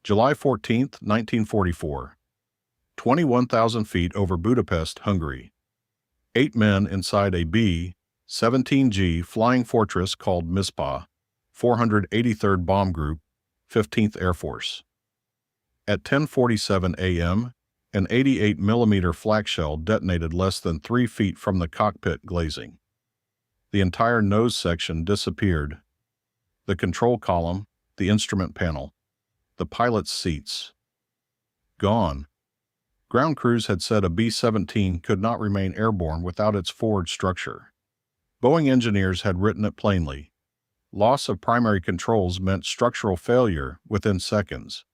July 14, 1944. 21,000 feet over Budapest, Hungary. 8 men inside a B-17G Flying Fortress called Mizpah, 483rd Bomb Group, 15th Air Force. At 10:47 a.m., an 88mm flak shell detonated less than 3 feet from the cockpit glazing. The entire nose section disappeared. The control column, the instrument panel, the pilot's seats. Gone. Ground crews had said a B-17 could not remain airborne without its forward structure. Boeing engineers had written it plainly. Loss of primary controls meant structural failure within seconds.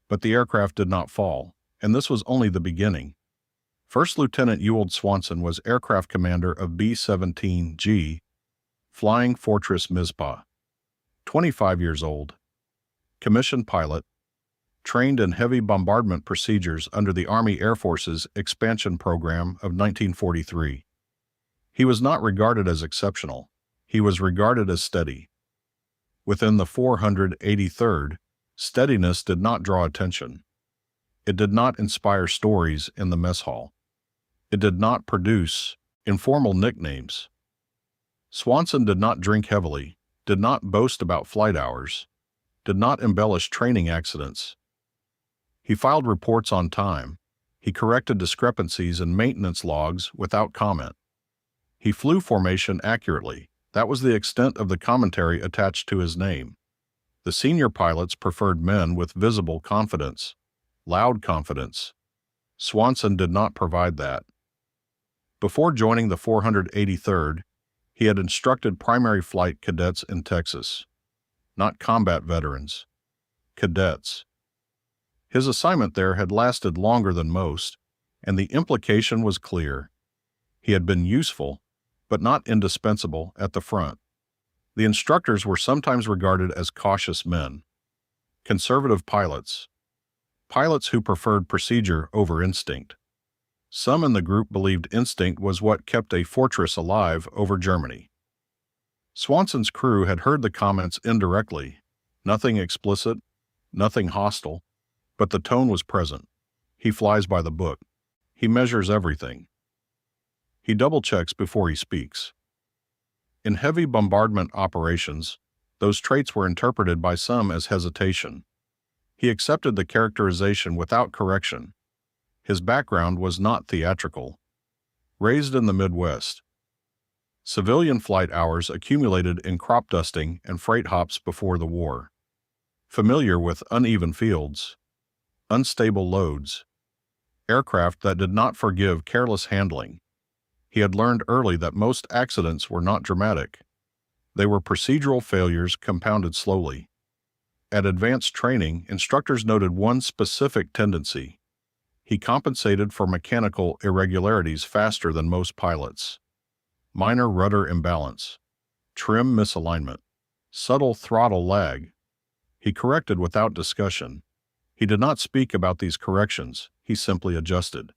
But the aircraft did not fall, and this was only the beginning. First Lieutenant Ewald Swanson was aircraft commander of B-17G Flying Fortress Mizpah. 25 years old. Commissioned pilot. Trained in heavy bombardment procedures under the Army Air Force's expansion program of 1943. He was not regarded as exceptional. He was regarded as steady. Within the 483rd, steadiness did not draw attention. It did not inspire stories in the mess hall. It did not produce informal nicknames. Swanson did not drink heavily, did not boast about flight hours, did not embellish training accidents. He filed reports on time. He corrected discrepancies in maintenance logs without comment. He flew formation accurately. That was the extent of the commentary attached to his name. The senior pilots preferred men with visible confidence, loud confidence. Swanson did not provide that. Before joining the 483rd, he had instructed primary flight cadets in Texas. Not combat veterans. Cadets. His assignment there had lasted longer than most, and the implication was clear. He had been useful, but not indispensable, at the front. The instructors were sometimes regarded as cautious men. Conservative pilots. Pilots who preferred procedure over instinct. Some in the group believed instinct was what kept a fortress alive over Germany. Swanson's crew had heard the comments indirectly. Nothing explicit, nothing hostile. But the tone was present. He flies by the book. He measures everything. He double-checks before he speaks. In heavy bombardment operations, those traits were interpreted by some as hesitation. He accepted the characterization without correction. His background was not theatrical. Raised in the Midwest. Civilian flight hours accumulated in crop dusting and freight hops before the war. Familiar with uneven fields. Unstable loads, aircraft that did not forgive careless handling. He had learned early that most accidents were not dramatic. They were procedural failures compounded slowly. At advanced training, instructors noted one specific tendency. He compensated for mechanical irregularities faster than most pilots. Minor rudder imbalance, trim misalignment, subtle throttle lag. He corrected without discussion. He did not speak about these corrections, he simply adjusted.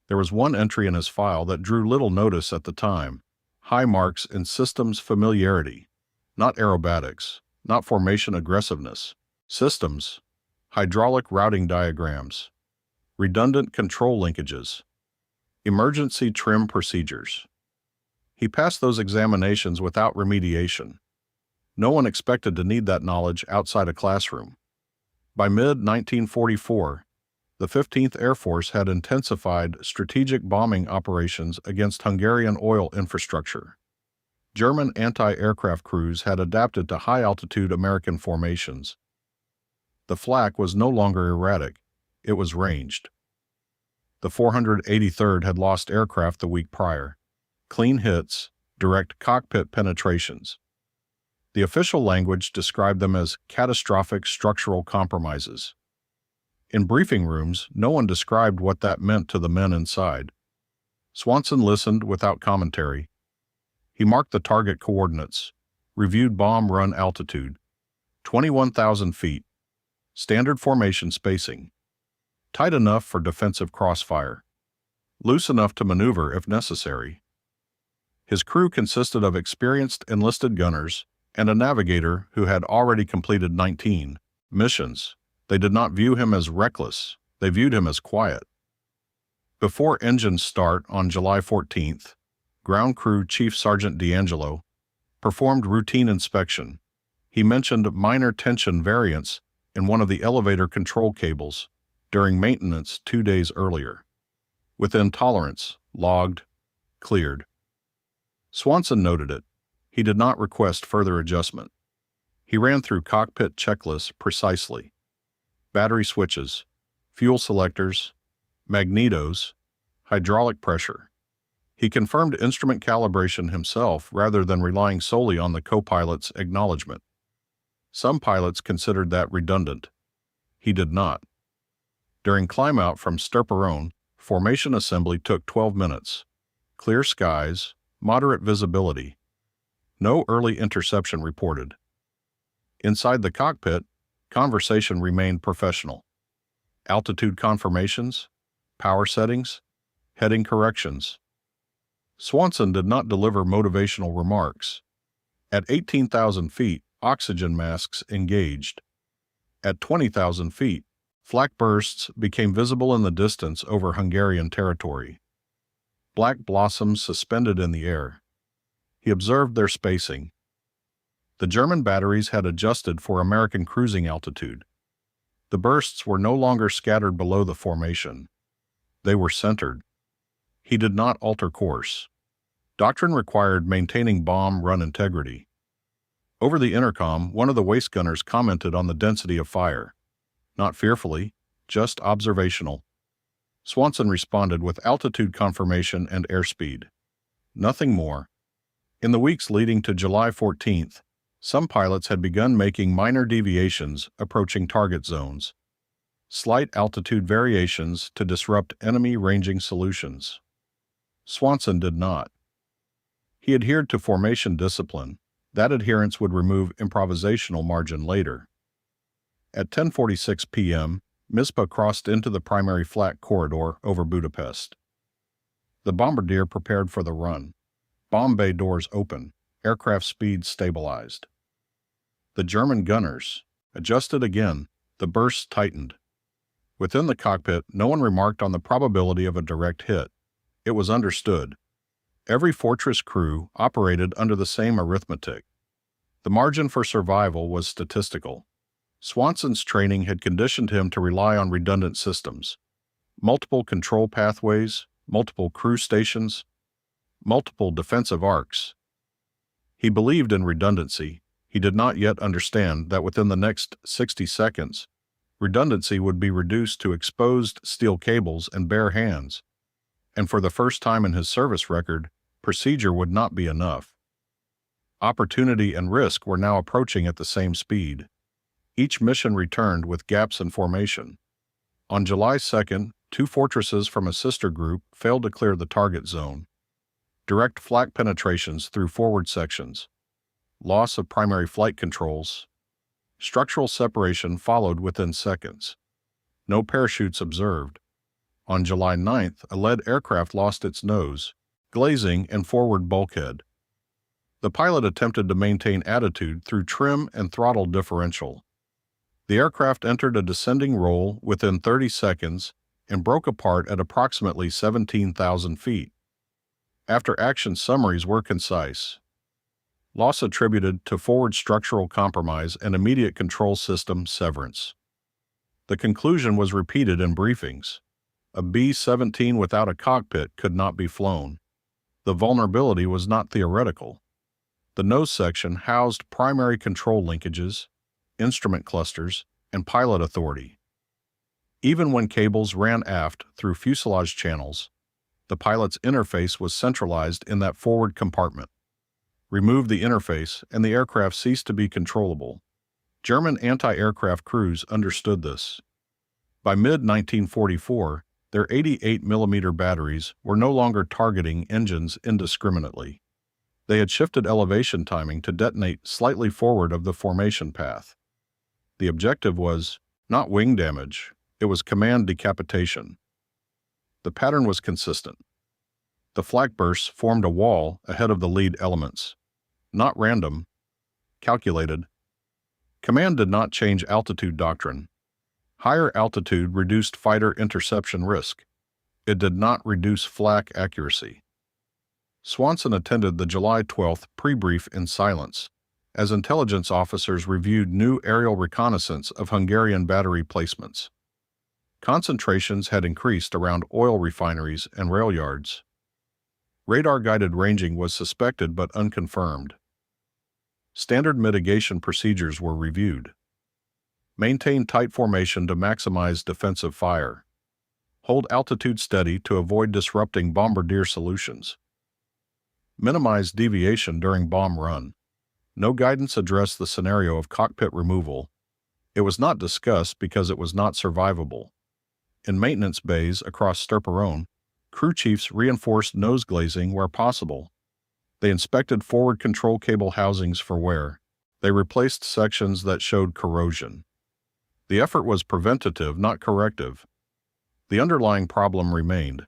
There was one entry in his file that drew little notice at the time. High marks in systems familiarity, not aerobatics, not formation aggressiveness. Systems, hydraulic routing diagrams, redundant control linkages, emergency trim procedures. He passed those examinations without remediation. No one expected to need that knowledge outside a classroom. By mid-1944, the 15th Air Force had intensified strategic bombing operations against Hungarian oil infrastructure. German anti-aircraft crews had adapted to high-altitude American formations. The flak was no longer erratic, it was ranged. The 483rd had lost aircraft the week prior. Clean hits, direct cockpit penetrations. The official language described them as catastrophic structural compromises. In briefing rooms, no one described what that meant to the men inside. Swanson listened without commentary. He marked the target coordinates, reviewed bomb run altitude, 21,000 feet, standard formation spacing, tight enough for defensive crossfire, loose enough to maneuver if necessary. His crew consisted of experienced enlisted gunners and a navigator who had already completed 19 missions. They did not view him as reckless, they viewed him as quiet. Before engines start on July 14th, Ground Crew Chief Sergeant D'Angelo performed routine inspection. He mentioned minor tension variance in one of the elevator control cables during maintenance 2 days earlier. Within tolerance, logged, cleared. Swanson noted it. He did not request further adjustment. He ran through cockpit checklists precisely. Battery switches, fuel selectors, magnetos, hydraulic pressure. He confirmed instrument calibration himself rather than relying solely on the co-pilot's acknowledgement. Some pilots considered that redundant. He did not. During climb-out from Sturperone, formation assembly took 12 minutes. Clear skies, moderate visibility. No early interception reported. Inside the cockpit, conversation remained professional. Altitude confirmations, power settings, heading corrections. Swanson did not deliver motivational remarks. At 18,000 feet, oxygen masks engaged. At 20,000 feet, flak bursts became visible in the distance over Hungarian territory. Black blossoms suspended in the air. He observed their spacing. The German batteries had adjusted for American cruising altitude. The bursts were no longer scattered below the formation. They were centered. He did not alter course. Doctrine required maintaining bomb run integrity. Over the intercom, one of the waist gunners commented on the density of fire. Not fearfully, just observational. Swanson responded with altitude confirmation and airspeed. Nothing more. In the weeks leading to July 14th, some pilots had begun making minor deviations approaching target zones. Slight altitude variations to disrupt enemy ranging solutions. Swanson did not. He adhered to formation discipline. That adherence would remove improvisational margin later. At 10:46 p.m., Mizpah crossed into the primary flak corridor over Budapest. The bombardier prepared for the run. Bomb bay doors open. Aircraft speed stabilized. The German gunners adjusted again. The bursts tightened. Within the cockpit, no one remarked on the probability of a direct hit. It was understood. Every Fortress crew operated under the same arithmetic. The margin for survival was statistical. Swanson's training had conditioned him to rely on redundant systems. Multiple control pathways, multiple crew stations, multiple defensive arcs. He believed in redundancy. He did not yet understand that within the next 60 seconds, redundancy would be reduced to exposed steel cables and bare hands. And for the first time in his service record, procedure would not be enough. Opportunity and risk were now approaching at the same speed. Each mission returned with gaps in formation. On July 2nd, 2 Fortresses from a sister group failed to clear the target zone. Direct flak penetrations through forward sections. Loss of primary flight controls. Structural separation followed within seconds. No parachutes observed. On July 9th, a lead aircraft lost its nose, glazing, and forward bulkhead. The pilot attempted to maintain attitude through trim and throttle differential. The aircraft entered a descending roll within 30 seconds and broke apart at approximately 17,000 feet. After-action summaries were concise. Loss attributed to forward structural compromise and immediate control system severance. The conclusion was repeated in briefings. A B-17 without a cockpit could not be flown. The vulnerability was not theoretical. The nose section housed primary control linkages, instrument clusters, and pilot authority. Even when cables ran aft through fuselage channels, the pilot's interface was centralized in that forward compartment. Remove the interface, and the aircraft ceased to be controllable. German anti-aircraft crews understood this. By mid-1944, their 88mm batteries were no longer targeting engines indiscriminately. They had shifted elevation timing to detonate slightly forward of the formation path. The objective was not wing damage, it was command decapitation. The pattern was consistent. The flak bursts formed a wall ahead of the lead elements. Not random, calculated. Command did not change altitude doctrine. Higher altitude reduced fighter interception risk. It did not reduce flak accuracy. Swanson attended the July 12th pre-brief in silence, as intelligence officers reviewed new aerial reconnaissance of Hungarian battery placements. Concentrations had increased around oil refineries and rail yards. Radar-guided ranging was suspected but unconfirmed. Standard mitigation procedures were reviewed. Maintain tight formation to maximize defensive fire. Hold altitude steady to avoid disrupting bombardier solutions. Minimize deviation during bomb run. No guidance addressed the scenario of cockpit removal. It was not discussed because it was not survivable. In maintenance bays across Sturperone, crew chiefs reinforced nose glazing where possible. They inspected forward control cable housings for wear. They replaced sections that showed corrosion. The effort was preventative, not corrective. The underlying problem remained.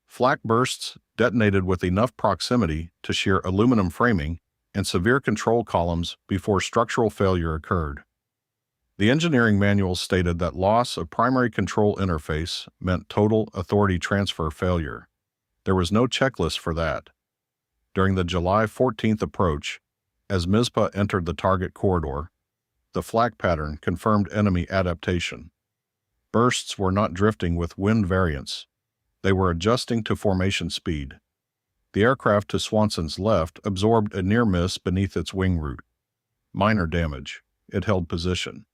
Flak bursts detonated with enough proximity to shear aluminum framing and severe control columns before structural failure occurred. The engineering manual stated that loss of primary control interface meant total authority transfer failure. There was no checklist for that. During the July 14th approach, as Mizpah entered the target corridor, the flak pattern confirmed enemy adaptation. Bursts were not drifting with wind variance. They were adjusting to formation speed. The aircraft to Swanson's left absorbed a near miss beneath its wing root. Minor damage. It held position.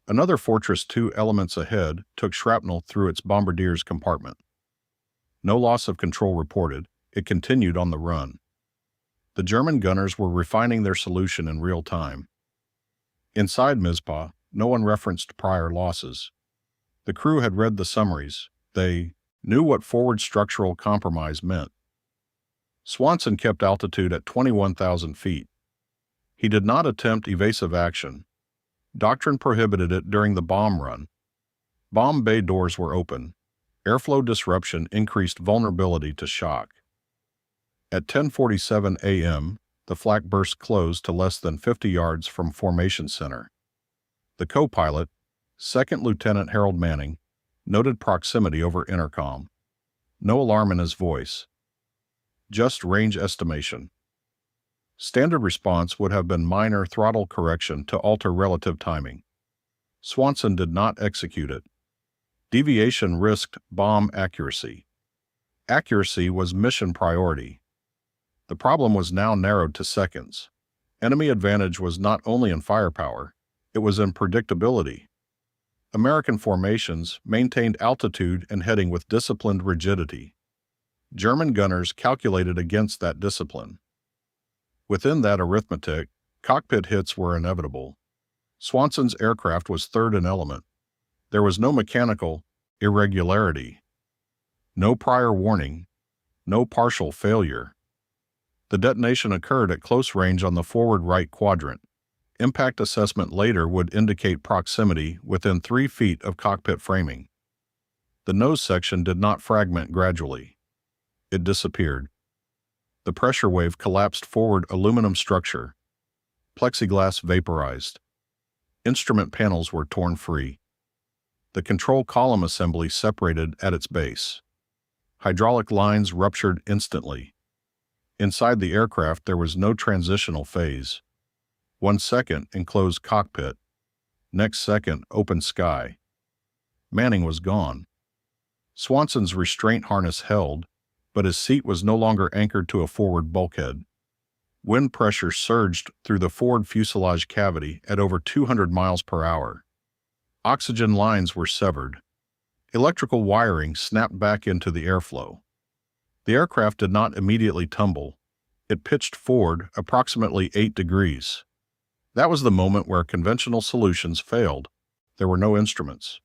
Another Fortress 2 elements ahead took shrapnel through its bombardier's compartment. No loss of control reported. It continued on the run. The German gunners were refining their solution in real time. Inside Mizpah, no one referenced prior losses. The crew had read the summaries. They knew what forward structural compromise meant. Swanson kept altitude at 21,000 feet. He did not attempt evasive action. Doctrine prohibited it during the bomb run. Bomb bay doors were open. Airflow disruption increased vulnerability to shock. At 10:47 a.m., the flak burst closed to less than 50 yards from formation center. The co-pilot, Second Lieutenant Harold Manning, noted proximity over intercom. No alarm in his voice. Just range estimation. Standard response would have been minor throttle correction to alter relative timing. Swanson did not execute it. Deviation risked bomb accuracy. Accuracy was mission priority. The problem was now narrowed to seconds. Enemy advantage was not only in firepower, it was in predictability. American formations maintained altitude and heading with disciplined rigidity. German gunners calculated against that discipline. Within that arithmetic, cockpit hits were inevitable. Swanson's aircraft was third in element. There was no mechanical irregularity, no prior warning, no partial failure. The detonation occurred at close range on the forward right quadrant. Impact assessment later would indicate proximity within 3 feet of cockpit framing. The nose section did not fragment gradually. It disappeared. The pressure wave collapsed forward aluminum structure. Plexiglass vaporized. Instrument panels were torn free. The control column assembly separated at its base. Hydraulic lines ruptured instantly. Inside the aircraft there was no transitional phase. 1 second enclosed cockpit. Next second open sky. Manning was gone. Swanson's restraint harness held, but his seat was no longer anchored to a forward bulkhead. Wind pressure surged through the forward fuselage cavity at over 200 miles per hour. Oxygen lines were severed. Electrical wiring snapped back into the airflow. The aircraft did not immediately tumble. It pitched forward approximately 8 degrees. That was the moment where conventional solutions failed. There were no instruments,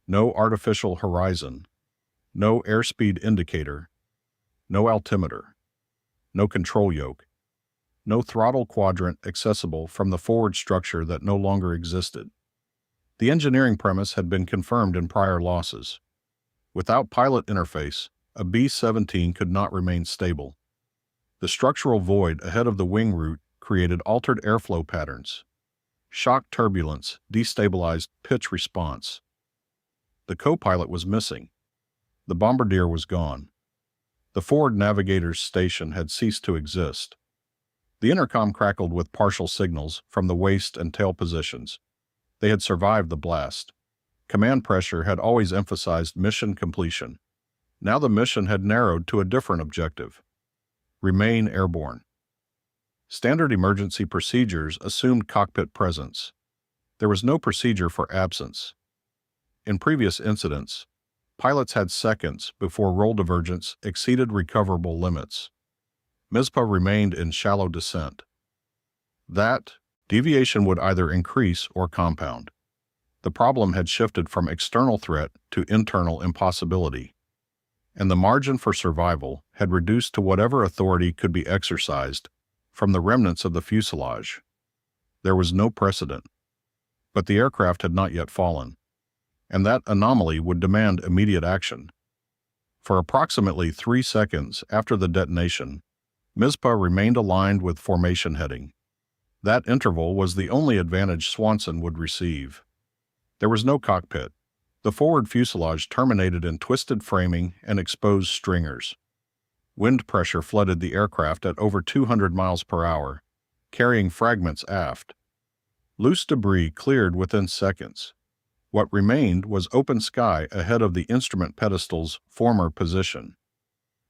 no artificial horizon, no airspeed indicator, no altimeter, no control yoke, no throttle quadrant accessible from the forward structure that no longer existed. The engineering premise had been confirmed in prior losses. Without pilot interface, a B-17 could not remain stable. The structural void ahead of the wing root created altered airflow patterns. Shock turbulence destabilized pitch response. The co-pilot was missing. The bombardier was gone. The forward navigator's station had ceased to exist. The intercom crackled with partial signals from the waist and tail positions. They had survived the blast. Command pressure had always emphasized mission completion. Now the mission had narrowed to a different objective: remain airborne. Standard emergency procedures assumed cockpit presence. There was no procedure for absence. In previous incidents, pilots had seconds before roll divergence exceeded recoverable limits. Mizpah remained in shallow descent. That deviation would either increase or compound. The problem had shifted from external threat to internal impossibility, and the margin for survival had reduced to whatever authority could be exercised from the remnants of the fuselage. There was no precedent, but the aircraft had not yet fallen, and that anomaly would demand immediate action. For approximately 3 seconds after the detonation, Mizpah remained aligned with formation heading. That interval was the only advantage Swanson would receive. There was no cockpit. The forward fuselage terminated in twisted framing and exposed stringers. Wind pressure flooded the aircraft at over 200 miles per hour, carrying fragments aft. Loose debris cleared within seconds. What remained was open sky ahead of the instrument pedestal's former position.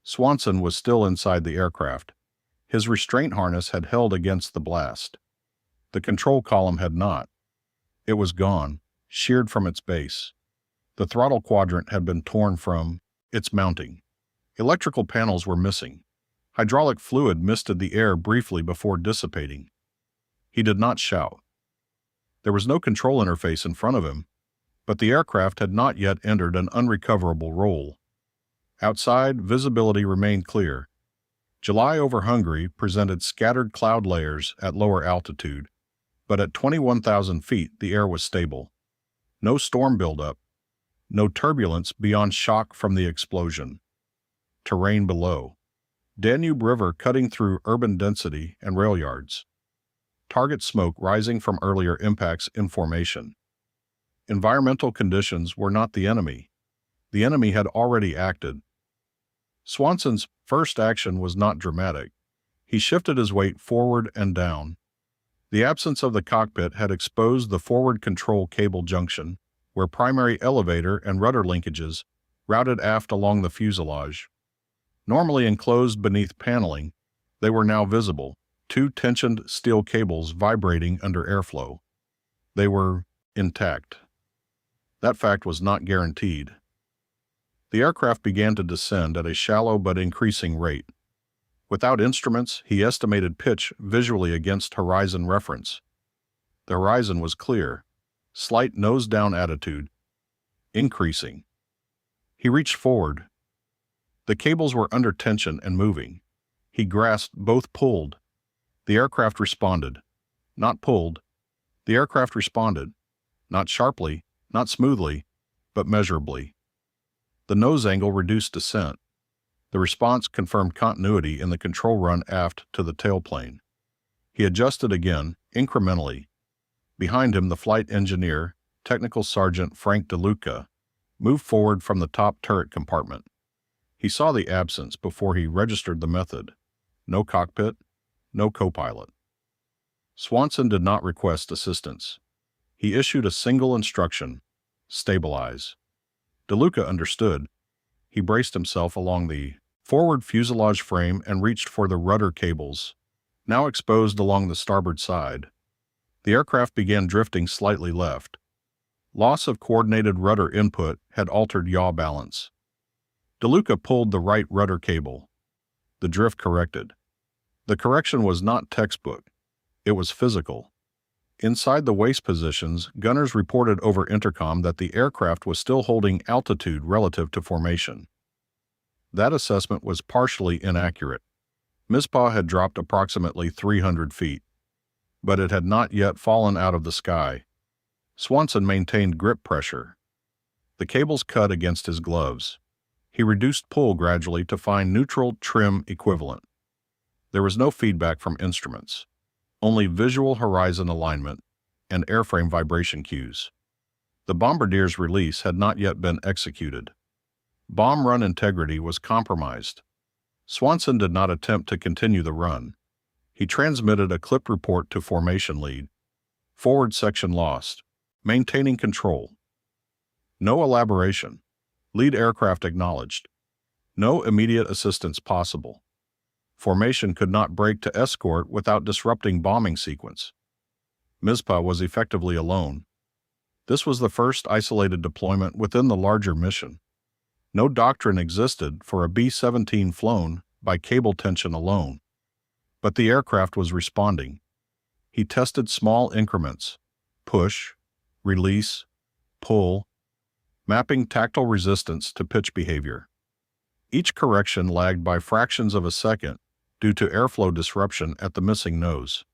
Swanson was still inside the aircraft. His restraint harness had held against the blast. The control column had not. It was gone, sheared from its base. The throttle quadrant had been torn from its mounting. Electrical panels were missing. Hydraulic fluid misted the air briefly before dissipating. He did not shout. There was no control interface in front of him, but the aircraft had not yet entered an unrecoverable roll. Outside, visibility remained clear. July over Hungary presented scattered cloud layers at lower altitude, but at 21,000 feet the air was stable. No storm buildup, no turbulence beyond shock from the explosion. Terrain below. Danube River cutting through urban density and rail yards. Target smoke rising from earlier impacts in formation. Environmental conditions were not the enemy. The enemy had already acted. Swanson's first action was not dramatic. He shifted his weight forward and down. The absence of the cockpit had exposed the forward control cable junction, where primary elevator and rudder linkages routed aft along the fuselage. Normally enclosed beneath paneling, they were now visible, 2 tensioned steel cables vibrating under airflow. They were intact. That fact was not guaranteed. The aircraft began to descend at a shallow but increasing rate. Without instruments, he estimated pitch visually against horizon reference. The horizon was clear, slight nose-down attitude, increasing. He reached forward. The cables were under tension and moving. He grasped, both pulled. The aircraft responded. Not pulled. The aircraft responded. Not sharply, not smoothly, but measurably. The nose angle reduced descent. The response confirmed continuity in the control run aft to the tailplane. He adjusted again, incrementally. Behind him, the flight engineer, Technical Sergeant Frank DeLuca, moved forward from the top turret compartment. He saw the absence before he registered the method. No cockpit, no co-pilot. Swanson did not request assistance. He issued a single instruction: stabilize. DeLuca understood. He braced himself along the forward fuselage frame and reached for the rudder cables, now exposed along the starboard side. The aircraft began drifting slightly left. Loss of coordinated rudder input had altered yaw balance. DeLuca pulled the right rudder cable. The drift corrected. The correction was not textbook. It was physical. Inside the waist positions, gunners reported over intercom that the aircraft was still holding altitude relative to formation. That assessment was partially inaccurate. Mizpah had dropped approximately 300 feet, but it had not yet fallen out of the sky. Swanson maintained grip pressure. The cables cut against his gloves. He reduced pull gradually to find neutral trim equivalent. There was no feedback from instruments, only visual horizon alignment, and airframe vibration cues. The bombardier's release had not yet been executed. Bomb run integrity was compromised. Swanson did not attempt to continue the run. He transmitted a clipped report to formation lead. Forward section lost. Maintaining control. No elaboration. Lead aircraft acknowledged. No immediate assistance possible. Formation could not break to escort without disrupting bombing sequence. Mizpah was effectively alone. This was the first isolated deployment within the larger mission. No doctrine existed for a B-17 flown by cable tension alone. But the aircraft was responding. He tested small increments: push, release, pull, mapping tactile resistance to pitch behavior. Each correction lagged by fractions of a second due to airflow disruption at the missing nose.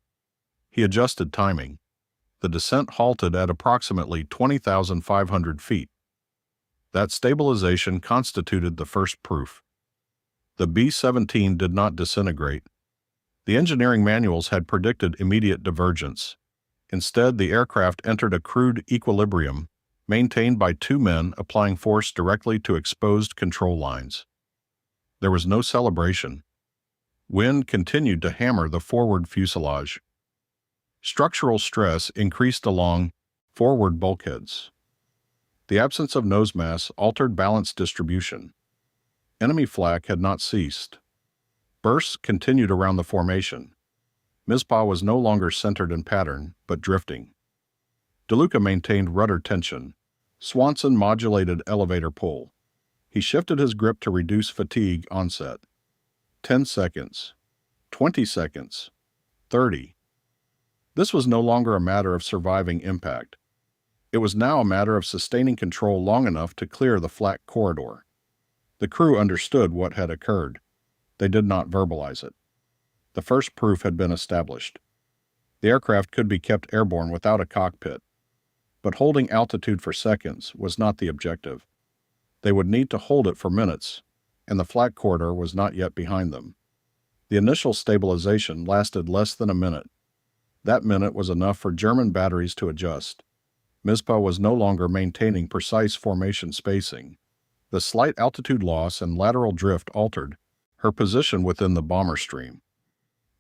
He adjusted timing. The descent halted at approximately 20,500 feet. That stabilization constituted the first proof. The B-17 did not disintegrate. The engineering manuals had predicted immediate divergence. Instead, the aircraft entered a crude equilibrium, maintained by two men applying force directly to exposed control lines. There was no celebration. Wind continued to hammer the forward fuselage. Structural stress increased along forward bulkheads. The absence of nose mass altered balance distribution. Enemy flak had not ceased. Bursts continued around the formation. Mizpah was no longer centered in pattern, but drifting. DeLuca maintained rudder tension. Swanson modulated elevator pull. He shifted his grip to reduce fatigue onset. 10 seconds. 20 seconds. 30. This was no longer a matter of surviving impact. It was now a matter of sustaining control long enough to clear the flak corridor. The crew understood what had occurred. They did not verbalize it. The first proof had been established. The aircraft could be kept airborne without a cockpit, but holding altitude for seconds was not the objective. They would need to hold it for minutes, and the flak corridor was not yet behind them. The initial stabilization lasted less than a minute. That minute was enough for German batteries to adjust. Mizpah was no longer maintaining precise formation spacing. The slight altitude loss and lateral drift altered her position within the bomber stream.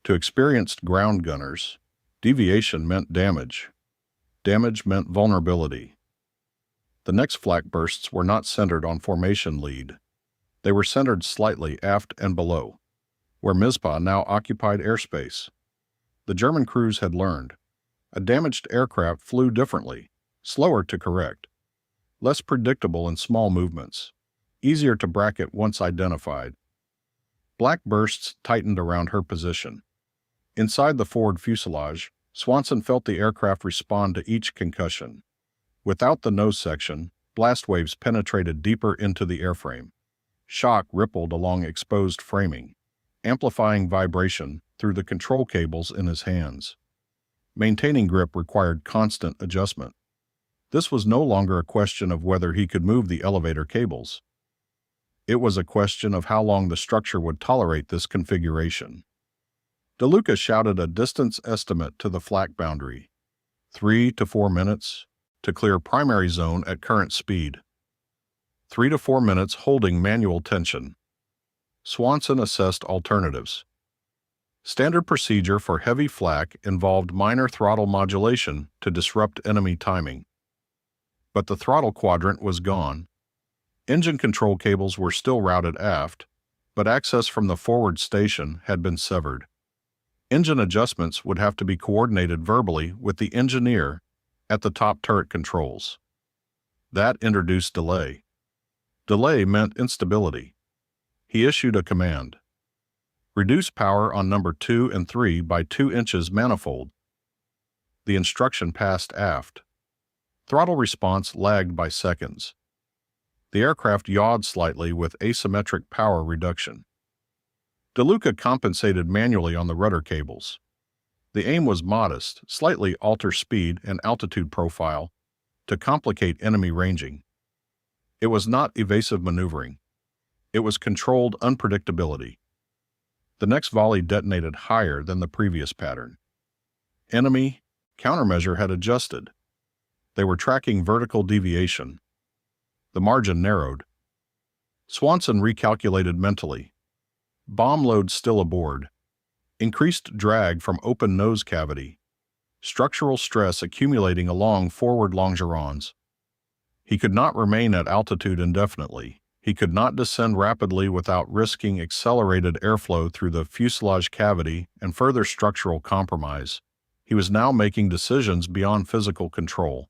To experienced ground gunners, deviation meant damage. Damage meant vulnerability. The next flak bursts were not centered on formation lead. They were centered slightly aft and below, where Mizpah now occupied airspace. The German crews had learned. A damaged aircraft flew differently, slower to correct, less predictable in small movements, easier to bracket once identified. Black bursts tightened around her position. Inside the forward fuselage, Swanson felt the aircraft respond to each concussion. Without the nose section, blast waves penetrated deeper into the airframe. Shock rippled along exposed framing, amplifying vibration through the control cables in his hands. Maintaining grip required constant adjustment. This was no longer a question of whether he could move the elevator cables. It was a question of how long the structure would tolerate this configuration. DeLuca shouted a distance estimate to the flak boundary. 3 to 4 minutes to clear primary zone at current speed. 3 to 4 minutes holding manual tension. Swanson assessed alternatives. Standard procedure for heavy flak involved minor throttle modulation to disrupt enemy timing. But the throttle quadrant was gone. Engine control cables were still routed aft, but access from the forward station had been severed. Engine adjustments would have to be coordinated verbally with the engineer at the top turret controls. That introduced delay. Delay meant instability. He issued a command. Reduce power on number 2 and 3 by 2 inches manifold. The instruction passed aft. Throttle response lagged by seconds. The aircraft yawed slightly with asymmetric power reduction. DeLuca compensated manually on the rudder cables. The aim was modest, slightly alter speed and altitude profile to complicate enemy ranging. It was not evasive maneuvering. It was controlled unpredictability. The next volley detonated higher than the previous pattern. Enemy Countermeasure had adjusted. They were tracking vertical deviation. The margin narrowed. Swanson recalculated mentally. Bomb load still aboard. Increased drag from open nose cavity. Structural stress accumulating along forward longerons. He could not remain at altitude indefinitely. He could not descend rapidly without risking accelerated airflow through the fuselage cavity and further structural compromise. He was now making decisions beyond physical control.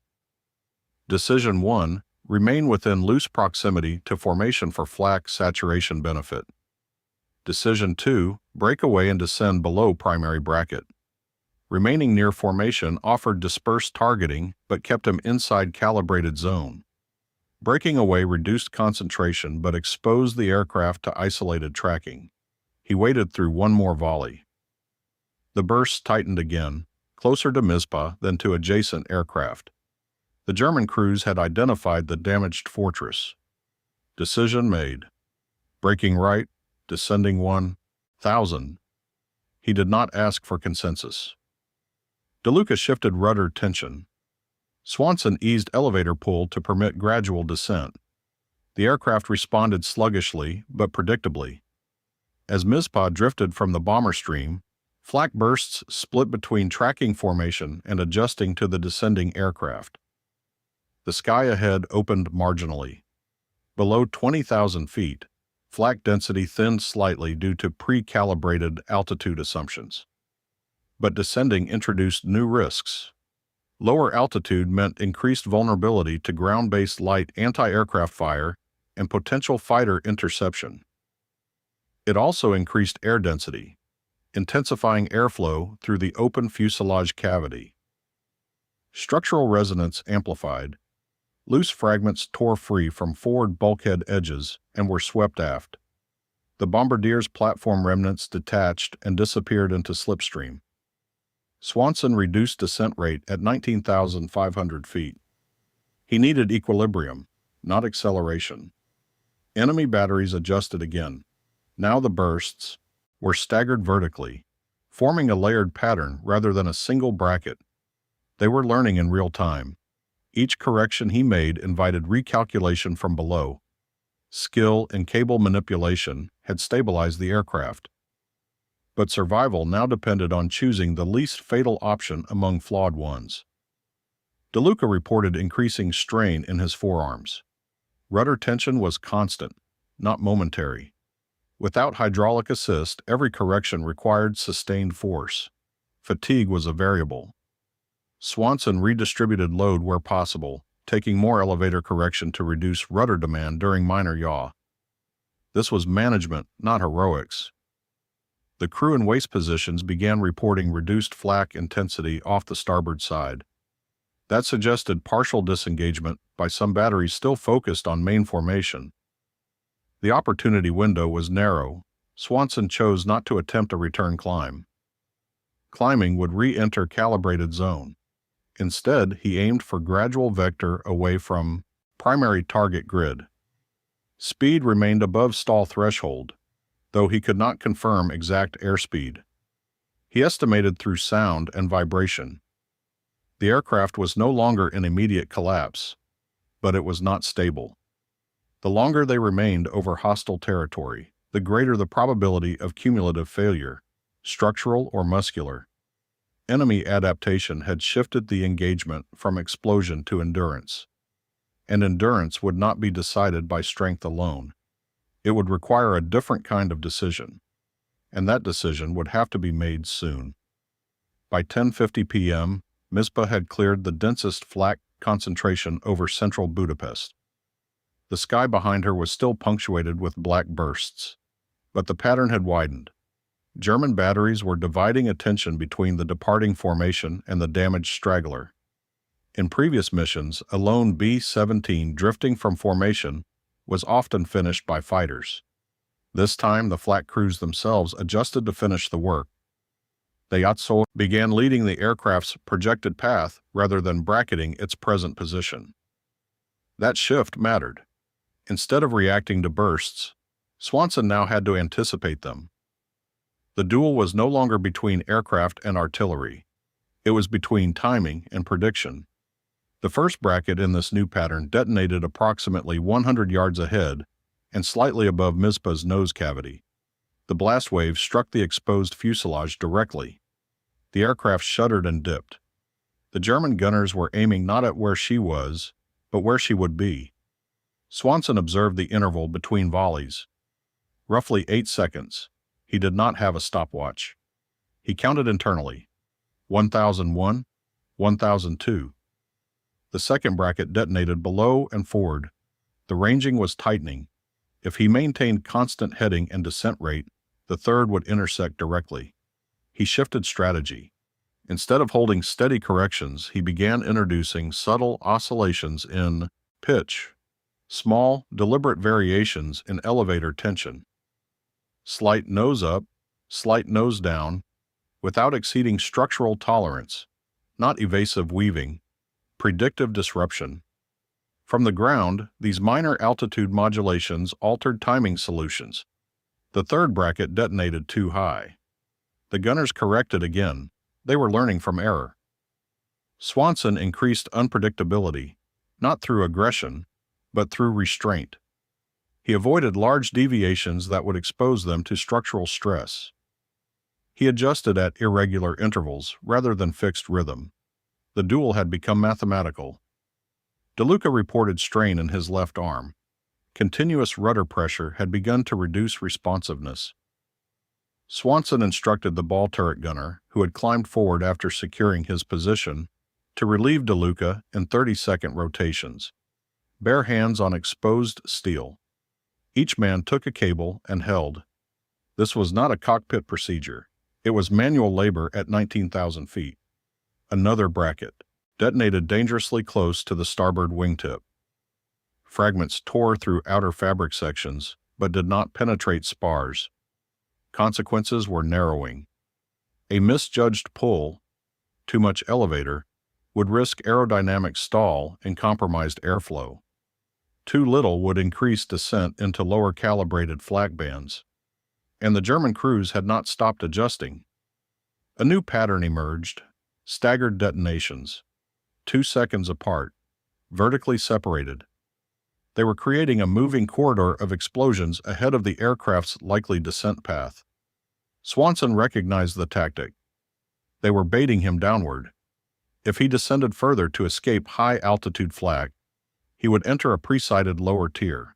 Decision 1. Remain within loose proximity to formation for flak saturation benefit. Decision 2. Break away and descend below primary bracket. Remaining near formation offered dispersed targeting but kept him inside calibrated zone. Breaking away reduced concentration but exposed the aircraft to isolated tracking. He waited through one more volley. The bursts tightened again, closer to Mizpah than to adjacent aircraft. The German crews had identified the damaged fortress. Decision made. Breaking right, descending 1,000. He did not ask for consensus. DeLuca shifted rudder tension. Swanson eased elevator pull to permit gradual descent. The aircraft responded sluggishly but predictably. As Mizpah drifted from the bomber stream, flak bursts split between tracking formation and adjusting to the descending aircraft. The sky ahead opened marginally. Below 20,000 feet, flak density thinned slightly due to pre-calibrated altitude assumptions. But descending introduced new risks. Lower altitude meant increased vulnerability to ground-based light anti-aircraft fire and potential fighter interception. It also increased air density, intensifying airflow through the open fuselage cavity. Structural resonance amplified. Loose fragments tore free from forward bulkhead edges and were swept aft. The bombardier's platform remnants detached and disappeared into slipstream. Swanson reduced descent rate at 19,500 feet. He needed equilibrium, not acceleration. Enemy batteries adjusted again. Now the bursts were staggered vertically, forming a layered pattern rather than a single bracket. They were learning in real time. Each correction he made invited recalculation from below. Skill in cable manipulation had stabilized the aircraft. But survival now depended on choosing the least fatal option among flawed ones. DeLuca reported increasing strain in his forearms. Rudder tension was constant, not momentary. Without hydraulic assist, every correction required sustained force. Fatigue was a variable. Swanson redistributed load where possible, taking more elevator correction to reduce rudder demand during minor yaw. This was management, not heroics. The crew in waist positions began reporting reduced flak intensity off the starboard side. That suggested partial disengagement by some batteries still focused on main formation. The opportunity window was narrow. Swanson chose not to attempt a return climb. Climbing would re-enter calibrated zone. Instead, he aimed for gradual vector away from primary target grid. Speed remained above stall threshold, though he could not confirm exact airspeed. He estimated through sound and vibration. The aircraft was no longer in immediate collapse, but it was not stable. The longer they remained over hostile territory, the greater the probability of cumulative failure, structural or muscular. Enemy adaptation had shifted the engagement from explosion to endurance. And endurance would not be decided by strength alone. It would require a different kind of decision, and that decision would have to be made soon. By 10:50 p.m., Mizpah had cleared the densest flak concentration over central Budapest. The sky behind her was still punctuated with black bursts, but the pattern had widened. German batteries were dividing attention between the departing formation and the damaged straggler. In previous missions, a lone B-17 drifting from formation was often finished by fighters. This time, the flak crews themselves adjusted to finish the work. The Yachtsow began leading the aircraft's projected path rather than bracketing its present position. That shift mattered. Instead of reacting to bursts, Swanson now had to anticipate them. The duel was no longer between aircraft and artillery. It was between timing and prediction. The first bracket in this new pattern detonated approximately 100 yards ahead and slightly above Mizpah's nose cavity. The blast wave struck the exposed fuselage directly. The aircraft shuddered and dipped. The German gunners were aiming not at where she was, but where she would be. Swanson observed the interval between volleys. Roughly 8 seconds. He did not have a stopwatch. He counted internally. 1001, 1002. The second bracket detonated below and forward. The ranging was tightening. If he maintained constant heading and descent rate, the third would intersect directly. He shifted strategy. Instead of holding steady corrections, he began introducing subtle oscillations in pitch, small, deliberate variations in elevator tension. Slight nose up, slight nose down, without exceeding structural tolerance, not evasive weaving, predictive disruption. From the ground, these minor altitude modulations altered timing solutions. The third bracket detonated too high. The gunners corrected again. They were learning from error. Swanson increased unpredictability, not through aggression, but through restraint. He avoided large deviations that would expose them to structural stress. He adjusted at irregular intervals rather than fixed rhythm. The duel had become mathematical. DeLuca reported strain in his left arm. Continuous rudder pressure had begun to reduce responsiveness. Swanson instructed the ball turret gunner, who had climbed forward after securing his position, to relieve DeLuca in 30-second rotations. Bare hands on exposed steel. Each man took a cable and held. This was not a cockpit procedure. It was manual labor at 19,000 feet. Another bracket detonated dangerously close to the starboard wingtip. Fragments tore through outer fabric sections, but did not penetrate spars. Consequences were narrowing. A misjudged pull, too much elevator, would risk aerodynamic stall and compromised airflow. Too little would increase descent into lower calibrated flak bands. And the German crews had not stopped adjusting. A new pattern emerged: staggered detonations, 2 seconds apart, vertically separated. They were creating a moving corridor of explosions ahead of the aircraft's likely descent path. Swanson recognized the tactic. They were baiting him downward. If he descended further to escape high-altitude flak, he would enter a pre-sighted lower tier.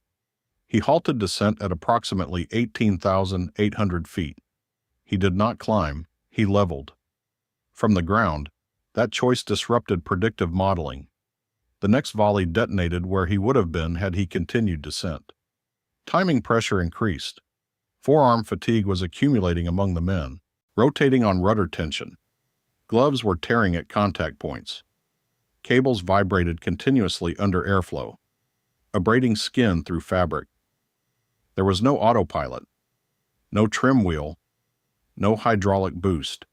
He halted descent at approximately 18,800 feet. He did not climb, he leveled. From the ground, that choice disrupted predictive modeling. The next volley detonated where he would have been had he continued descent. Timing pressure increased. Forearm fatigue was accumulating among the men, rotating on rudder tension. Gloves were tearing at contact points. Cables vibrated continuously under airflow, abrading skin through fabric. There was no autopilot, no trim wheel, no hydraulic boost.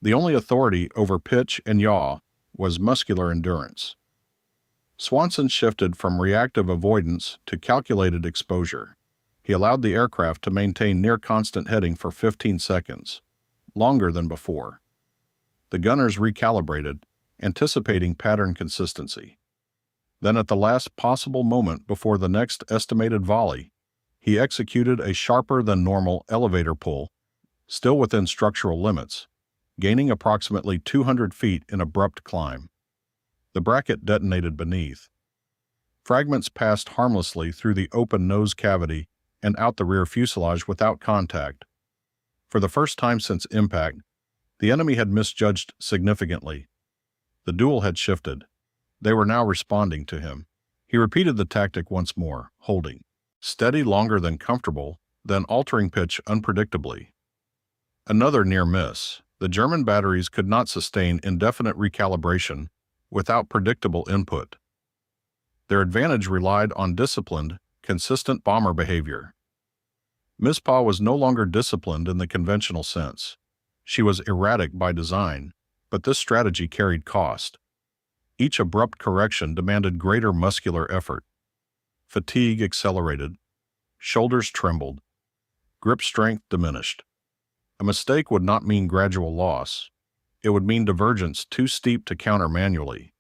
The only authority over pitch and yaw was muscular endurance. Swanson shifted from reactive avoidance to calculated exposure. He allowed the aircraft to maintain near-constant heading for 15 seconds, longer than before. The gunners recalibrated, anticipating pattern consistency. Then at the last possible moment before the next estimated volley, he executed a sharper-than-normal elevator pull, still within structural limits, gaining approximately 200 feet in abrupt climb. The bracket detonated beneath. Fragments passed harmlessly through the open nose cavity and out the rear fuselage without contact. For the first time since impact, the enemy had misjudged significantly. The duel had shifted. They were now responding to him. He repeated the tactic once more, holding steady longer than comfortable, then altering pitch unpredictably. Another near miss. The German batteries could not sustain indefinite recalibration without predictable input. Their advantage relied on disciplined, consistent bomber behavior. Mizpah was no longer disciplined in the conventional sense. She was erratic by design, but this strategy carried cost. Each abrupt correction demanded greater muscular effort. Fatigue accelerated. Shoulders trembled. Grip strength diminished. A mistake would not mean gradual loss. It would mean divergence too steep to counter manually.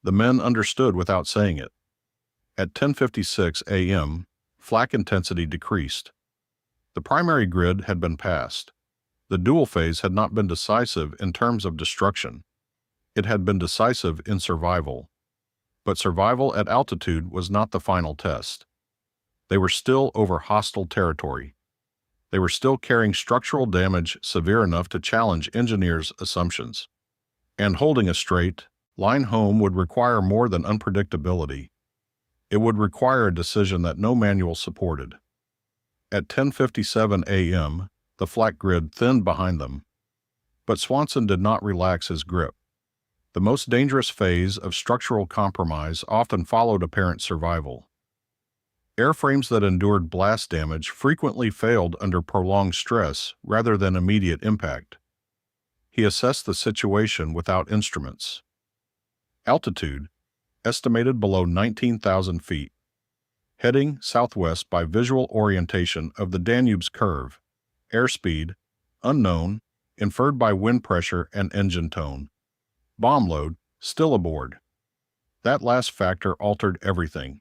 The men understood without saying it. At 10:56 a.m., flak intensity decreased. The primary grid had been passed. The dual phase had not been decisive in terms of destruction. It had been decisive in survival. But survival at altitude was not the final test. They were still over hostile territory. They were still carrying structural damage severe enough to challenge engineers' assumptions. And holding a straight line home would require more than unpredictability. It would require a decision that no manual supported. At 10:57 a.m., the flak grid thinned behind them. But Swanson did not relax his grip. The most dangerous phase of structural compromise often followed apparent survival. Airframes that endured blast damage frequently failed under prolonged stress rather than immediate impact. He assessed the situation without instruments. Altitude, estimated below 19,000 feet. Heading southwest by visual orientation of the Danube's curve. Airspeed, unknown, inferred by wind pressure and engine tone. Bomb load, still aboard. That last factor altered everything.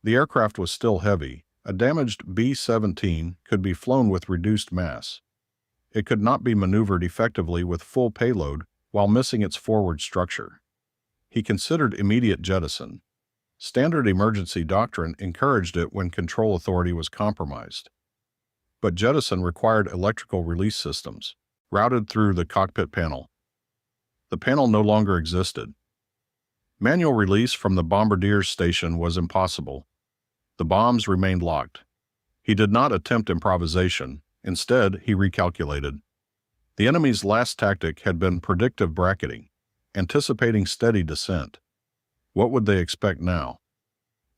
The aircraft was still heavy. A damaged B-17 could be flown with reduced mass. It could not be maneuvered effectively with full payload while missing its forward structure. He considered immediate jettison. Standard emergency doctrine encouraged it when control authority was compromised. But jettison required electrical release systems, routed through the cockpit panel. The panel no longer existed. Manual release from the bombardier's station was impossible. The bombs remained locked. He did not attempt improvisation. Instead, he recalculated. The enemy's last tactic had been predictive bracketing, anticipating steady descent. What would they expect now?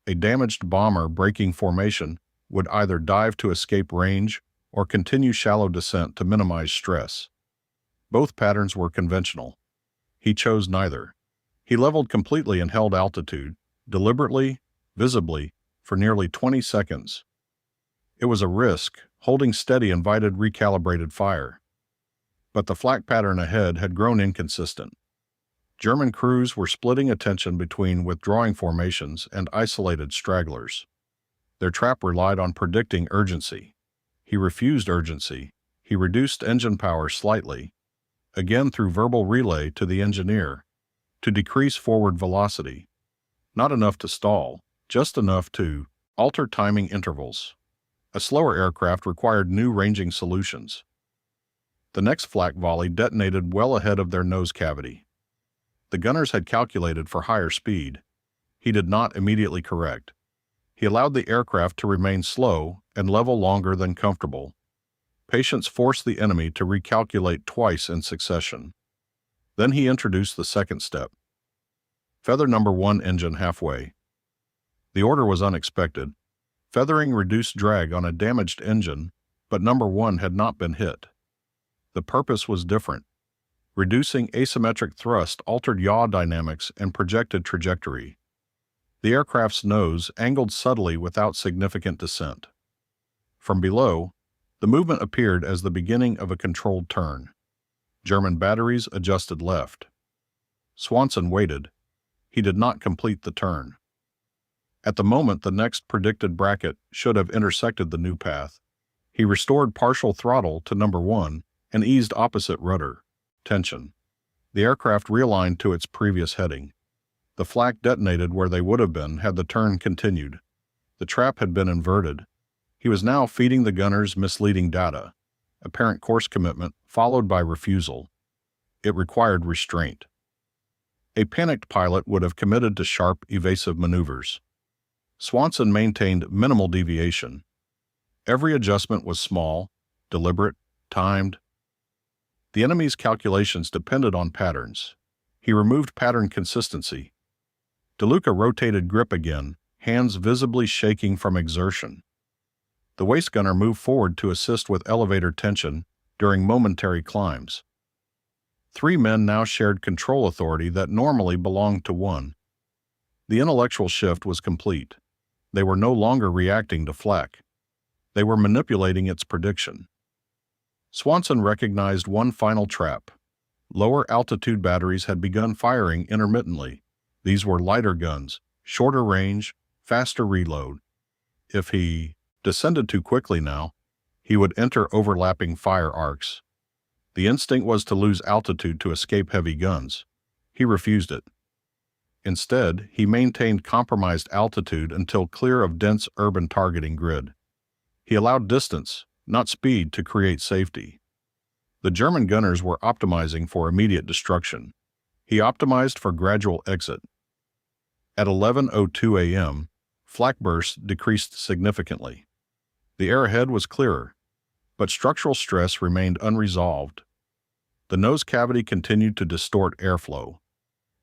A damaged bomber breaking formation would either dive to escape range or continue shallow descent to minimize stress. Both patterns were conventional. He chose neither. He leveled completely and held altitude, deliberately, visibly, for nearly 20 seconds. It was a risk. Holding steady invited recalibrated fire. But the flak pattern ahead had grown inconsistent. German crews were splitting attention between withdrawing formations and isolated stragglers. Their trap relied on predicting urgency. He refused urgency. He reduced engine power slightly, again through verbal relay to the engineer, to decrease forward velocity. Not enough to stall, just enough to alter timing intervals. A slower aircraft required new ranging solutions. The next flak volley detonated well ahead of their nose cavity. The gunners had calculated for higher speed. He did not immediately correct. He allowed the aircraft to remain slow and level longer than comfortable. Patience forced the enemy to recalculate twice in succession. Then he introduced the second step. Feather number 1 engine halfway. The order was unexpected. Feathering reduced drag on a damaged engine, but number 1 had not been hit. The purpose was different. Reducing asymmetric thrust altered yaw dynamics and projected trajectory. The aircraft's nose angled subtly without significant descent. From below, the movement appeared as the beginning of a controlled turn. German batteries adjusted left. Swanson waited. He did not complete the turn. At the moment the next predicted bracket should have intersected the new path, he restored partial throttle to number 1 and eased opposite rudder. Tension. The aircraft realigned to its previous heading. The flak detonated where they would have been had the turn continued. The trap had been inverted. He was now feeding the gunners misleading data. Apparent course commitment followed by refusal. It required restraint. A panicked pilot would have committed to sharp, evasive maneuvers. Swanson maintained minimal deviation. Every adjustment was small, deliberate, timed. The enemy's calculations depended on patterns. He removed pattern consistency. DeLuca rotated grip again, hands visibly shaking from exertion. The waist gunner moved forward to assist with elevator tension during momentary climbs. 3 men now shared control authority that normally belonged to 1. The intellectual shift was complete. They were no longer reacting to flak. They were manipulating its prediction. Swanson recognized one final trap. Lower altitude batteries had begun firing intermittently. These were lighter guns, shorter range, faster reload. If he descended too quickly now, he would enter overlapping fire arcs. The instinct was to lose altitude to escape heavy guns. He refused it. Instead, he maintained compromised altitude until clear of dense urban targeting grid. He allowed distance, not speed, to create safety. The German gunners were optimizing for immediate destruction. He optimized for gradual exit. At 11:02 a.m., flak bursts decreased significantly. The air ahead was clearer, but structural stress remained unresolved. The nose cavity continued to distort airflow.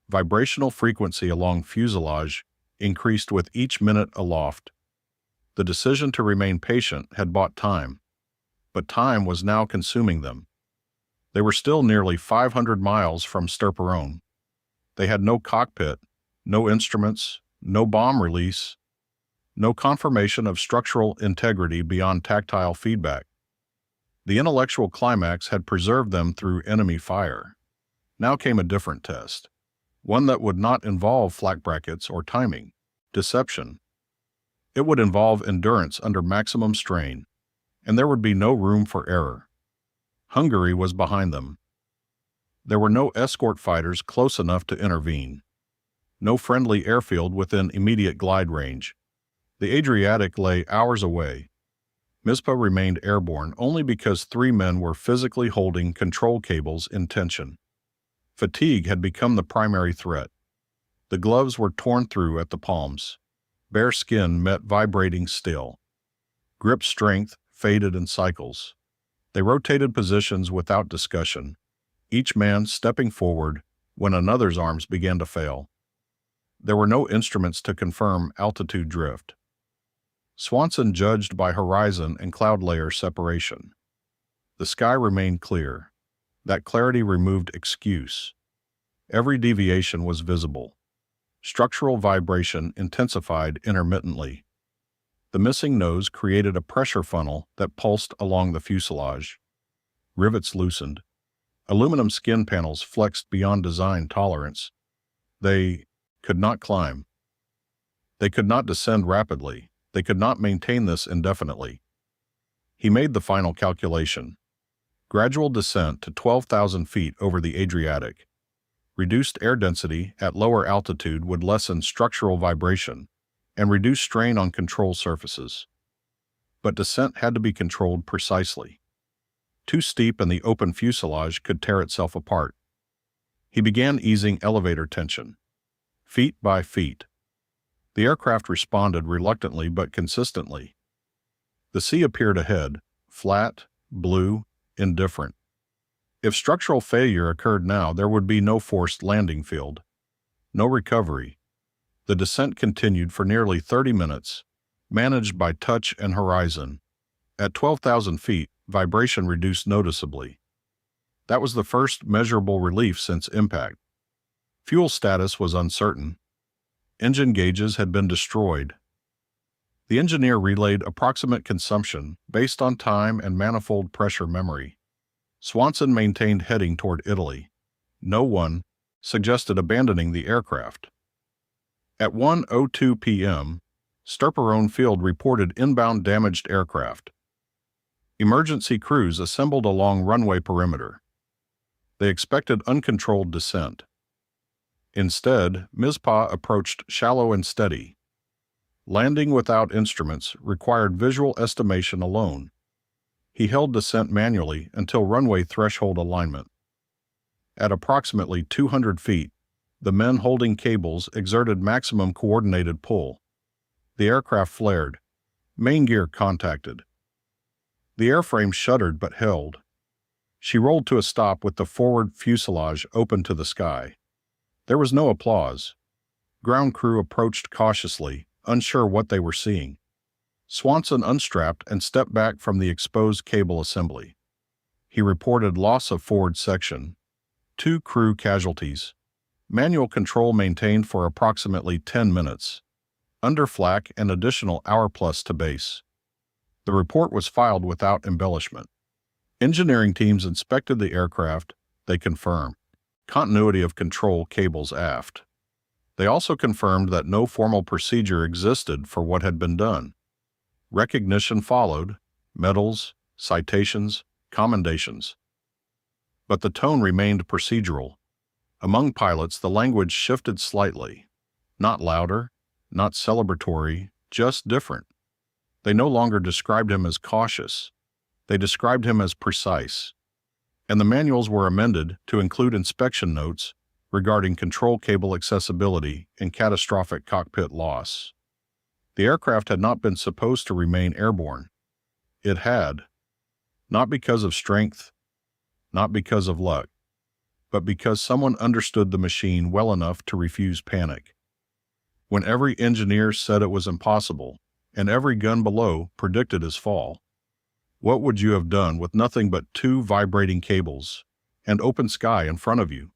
Vibrational frequency along fuselage increased with each minute aloft. The decision to remain patient had bought time, but time was now consuming them. They were still nearly 500 miles from Sturperone. They had no cockpit, no instruments, no bomb release, no confirmation of structural integrity beyond tactile feedback. The intellectual climax had preserved them through enemy fire. Now came a different test, one that would not involve flak brackets or timing, deception. It would involve endurance under maximum strain, and there would be no room for error. Hungary was behind them. There were no escort fighters close enough to intervene. No friendly airfield within immediate glide range. The Adriatic lay hours away. Mizpah remained airborne only because 3 men were physically holding control cables in tension. Fatigue had become the primary threat. The gloves were torn through at the palms. Bare skin met vibrating steel. Grip strength faded in cycles. They rotated positions without discussion, each man stepping forward when another's arms began to fail. There were no instruments to confirm altitude drift. Swanson judged by horizon and cloud layer separation. The sky remained clear. That clarity removed excuse. Every deviation was visible. Structural vibration intensified intermittently. The missing nose created a pressure funnel that pulsed along the fuselage. Rivets loosened. Aluminum skin panels flexed beyond design tolerance. They could not climb. They could not descend rapidly. They could not maintain this indefinitely. He made the final calculation. Gradual descent to 12,000 feet over the Adriatic. Reduced air density at lower altitude would lessen structural vibration and reduce strain on control surfaces. But descent had to be controlled precisely. Too steep and the open fuselage could tear itself apart. He began easing elevator tension, feet by feet. The aircraft responded reluctantly but consistently. The sea appeared ahead, flat, blue, indifferent. If structural failure occurred now, there would be no forced landing field, no recovery. The descent continued for nearly 30 minutes, managed by touch and horizon. At 12,000 feet, vibration reduced noticeably. That was the first measurable relief since impact. Fuel status was uncertain. Engine gauges had been destroyed. The engineer relayed approximate consumption based on time and manifold pressure memory. Swanson maintained heading toward Italy. No one suggested abandoning the aircraft. At 1:02 p.m., Sturperone Field reported inbound damaged aircraft. Emergency crews assembled along runway perimeter. They expected uncontrolled descent. Instead, Mizpah approached shallow and steady. Landing without instruments required visual estimation alone. He held descent manually until runway threshold alignment. At approximately 200 feet, the men holding cables exerted maximum coordinated pull. The aircraft flared. Main gear contacted. The airframe shuddered but held. She rolled to a stop with the forward fuselage open to the sky. There was no applause. Ground crew approached cautiously, unsure what they were seeing. Swanson unstrapped and stepped back from the exposed cable assembly. He reported loss of forward section, 2 crew casualties. Manual control maintained for approximately 10 minutes. Under flak, an additional hour-plus to base. The report was filed without embellishment. Engineering teams inspected the aircraft, They confirm continuity of control cables aft. They also confirmed that no formal procedure existed for what had been done. Recognition followed, medals, citations, commendations. But the tone remained procedural. Among pilots, the language shifted slightly. Not louder, not celebratory, just different. They no longer described him as cautious. They described him as precise. And the manuals were amended to include inspection notes regarding control cable accessibility and catastrophic cockpit loss. The aircraft had not been supposed to remain airborne. It had, not because of strength, not because of luck, but because someone understood the machine well enough to refuse panic. When every engineer said it was impossible, and every gun below predicted his fall, what would you have done with nothing but 2 vibrating cables and open sky in front of you?